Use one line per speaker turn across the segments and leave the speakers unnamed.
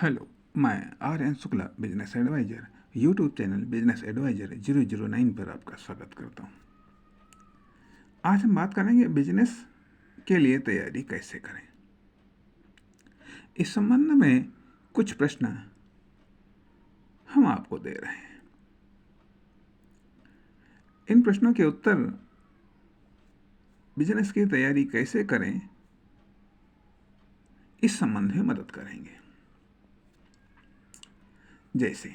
Hello, मैं Aryan Shukla business advisor YouTube channel business advisor 009 पर आपका स्वागत करता हूँ। आज हम बात करेंगे बिजनेस के लिए तैयारी कैसे करें। इस संबंध में कुछ प्रश्न हम आपको दे रहे हैं। इन प्रश्नों के उत्तर बिजनेस की तैयारी कैसे करें इस संबंध में मदद करेंगे। जैसे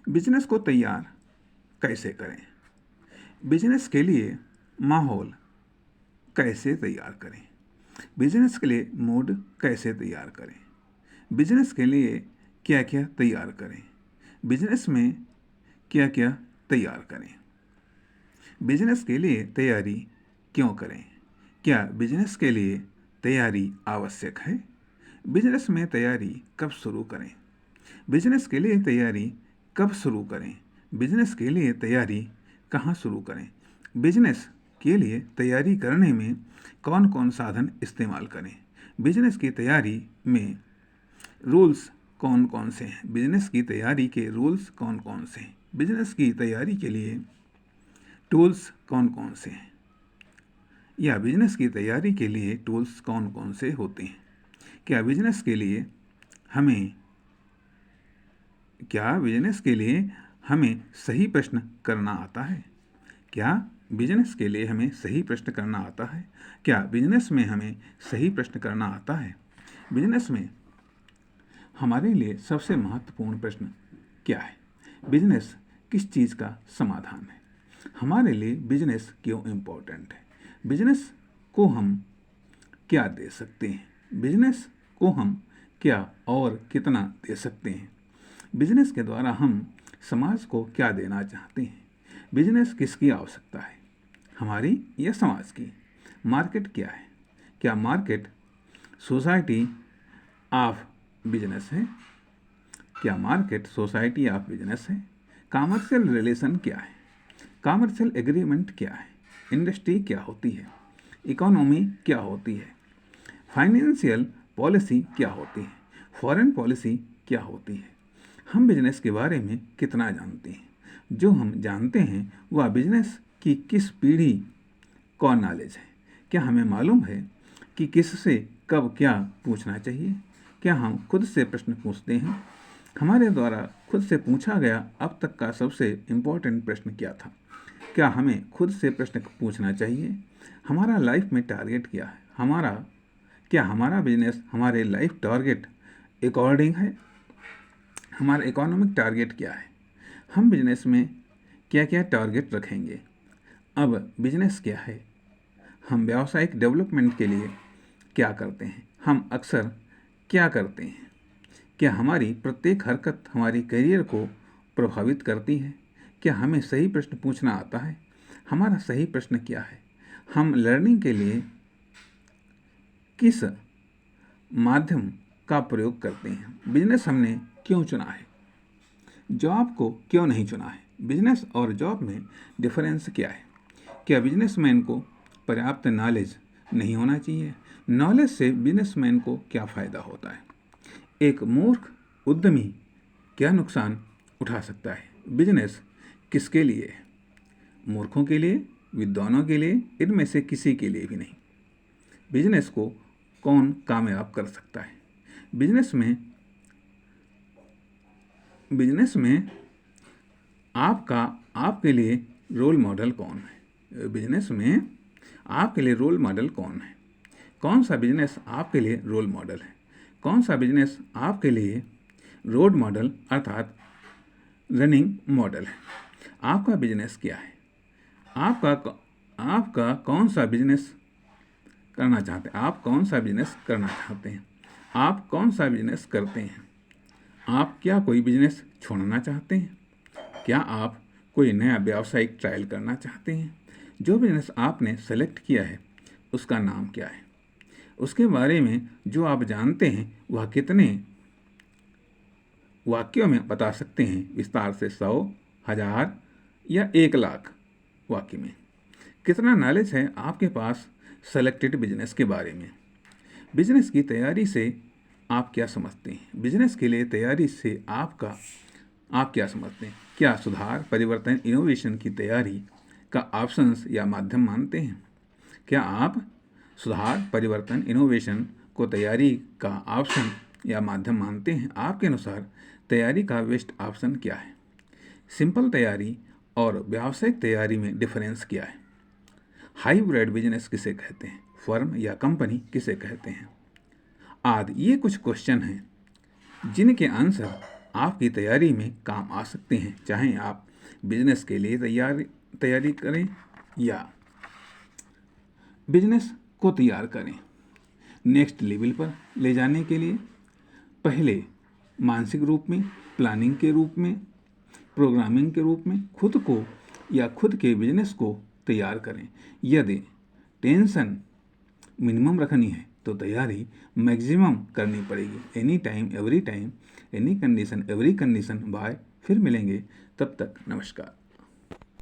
बिजनेस को तैयार कैसे करें, बिजनेस के लिए माहौल कैसे तैयार करें, बिजनेस के लिए मूड कैसे तैयार करें, बिजनेस के लिए क्या क्या तैयार करें, बिजनेस में क्या क्या तैयार करें, बिजनेस के लिए तैयारी क्यों करें, क्या बिजनेस के लिए तैयारी आवश्यक है, बिजनेस में तैयारी कब शुरू करें, बिजनेस के लिए तैयारी कब शुरू करें, बिजनेस के लिए तैयारी कहाँ शुरू करें, बिजनेस के लिए तैयारी करने में कौन कौन साधन इस्तेमाल करें, बिजनेस की तैयारी में रूल्स कौन कौन से हैं, बिजनेस की तैयारी के रूल्स कौन कौन से हैं, बिजनेस की तैयारी के लिए टूल्स कौन कौन से हैं, या बिजनेस की तैयारी के लिए टूल्स कौन कौन से होते हैं, क्या बिजनेस के लिए हमें सही प्रश्न करना आता है, क्या बिजनेस के लिए हमें सही प्रश्न करना आता है, क्या बिजनेस में हमें सही प्रश्न करना आता है, बिजनेस में हमारे लिए सबसे महत्वपूर्ण प्रश्न क्या है, बिजनेस किस चीज़ का समाधान है, हमारे लिए बिजनेस क्यों इम्पोर्टेंट है, बिजनेस को हम क्या दे सकते हैं, बिजनेस को हम क्या और कितना दे सकते हैं, बिजनेस के द्वारा हम समाज को क्या देना चाहते हैं, बिजनेस किसकी आवश्यकता है, हमारी या समाज की, मार्केट क्या है, क्या मार्केट सोसाइटी ऑफ बिजनेस है, क्या मार्केट सोसाइटी ऑफ बिजनेस है, कॉमर्शियल रिलेशन क्या है, कॉमर्शियल एग्रीमेंट क्या है, इंडस्ट्री क्या होती है, इकोनॉमी क्या होती है, फाइनेंशियल पॉलिसी क्या होती है, फॉरेन पॉलिसी क्या होती है, हम बिजनेस के बारे में कितना जानते हैं, जो हम जानते हैं वह बिजनेस की किस पीढ़ी को नॉलेज है, क्या हमें मालूम है कि किससे कब क्या पूछना चाहिए, क्या हम खुद से प्रश्न पूछते हैं, हमारे द्वारा खुद से पूछा गया अब तक का सबसे इम्पोर्टेंट प्रश्न क्या था, क्या हमें खुद से प्रश्न पूछना चाहिए, हमारा लाइफ में टारगेट क्या है, क्या हमारा बिजनेस हमारे लाइफ टारगेट अकॉर्डिंग है, हमारा इकोनॉमिक टारगेट क्या है, हम बिजनेस में क्या क्या टारगेट रखेंगे, अब बिजनेस क्या है, हम व्यावसायिक डेवलपमेंट के लिए क्या करते हैं, हम अक्सर क्या करते हैं, क्या हमारी प्रत्येक हरकत हमारी करियर को प्रभावित करती है, क्या हमें सही प्रश्न पूछना आता है, हमारा सही प्रश्न क्या है, हम लर्निंग के लिए किस माध्यम का प्रयोग करते हैं, बिजनेस हमने क्यों चुना है, जॉब को क्यों नहीं चुना है, बिजनेस और जॉब में डिफरेंस क्या है, क्या बिजनेसमैन को पर्याप्त नॉलेज नहीं होना चाहिए, नॉलेज से बिजनेसमैन को क्या फ़ायदा होता है, एक मूर्ख उद्यमी क्या नुकसान उठा सकता है, बिजनेस किसके लिए है, मूर्खों के लिए, विद्वानों के लिए, इनमें से किसी के लिए भी नहीं, बिजनेस को कौन कामयाब कर सकता है, बिजनेस में आपके लिए रोल मॉडल कौन है, बिजनेस में आपके लिए रोल मॉडल कौन है, कौन सा बिजनेस आपके लिए रोल मॉडल है, कौन सा बिजनेस आपके लिए रोड मॉडल अर्थात रनिंग मॉडल है, आपका बिजनेस क्या है, आपका कौन सा बिजनेस करना चाहते हैं, आप कौन सा बिजनेस करना चाहते हैं, आप कौन सा बिजनेस करते हैं, आप क्या कोई बिजनेस छोड़ना चाहते हैं, क्या आप कोई नया व्यावसायिक ट्रायल करना चाहते हैं, जो बिजनेस आपने सेलेक्ट किया है उसका नाम क्या है, उसके बारे में जो आप जानते हैं वह कितने वाक्यों में बता सकते हैं, विस्तार से 100, 1000 या 1,00,000 वाक्य में, कितना नॉलेज है आपके पास सेलेक्टेड बिजनेस के बारे में, बिजनेस की तैयारी से आप क्या समझते हैं? बिजनेस के लिए तैयारी से आप क्या समझते हैं? क्या सुधार, परिवर्तन, इनोवेशन की तैयारी का ऑप्शंस या माध्यम मानते हैं? क्या आप सुधार, परिवर्तन, इनोवेशन को तैयारी का ऑप्शन या माध्यम मानते हैं? आपके अनुसार तैयारी का बेस्ट ऑप्शन क्या है? सिंपल तैयारी और व्यावसायिक तैयारी में डिफरेंस क्या है? हाइब्रिड बिजनेस किसे कहते हैं? फर्म या कंपनी किसे कहते हैं? आदि ये कुछ क्वेश्चन हैं जिनके आंसर आपकी तैयारी में काम आ सकते हैं, चाहे आप बिजनेस के लिए तैयारी करें या बिजनेस को तैयार करें। नेक्स्ट लेवल पर ले जाने के लिए पहले मानसिक रूप में, प्लानिंग के रूप में, प्रोग्रामिंग के रूप में खुद को या खुद के बिजनेस को तैयार करें। यदि टेंशन मिनिमम रखनी है तो तैयारी मैक्सिमम करनी पड़ेगी। Any time every time, any condition every condition bye. फिर मिलेंगे, तब तक नमस्कार।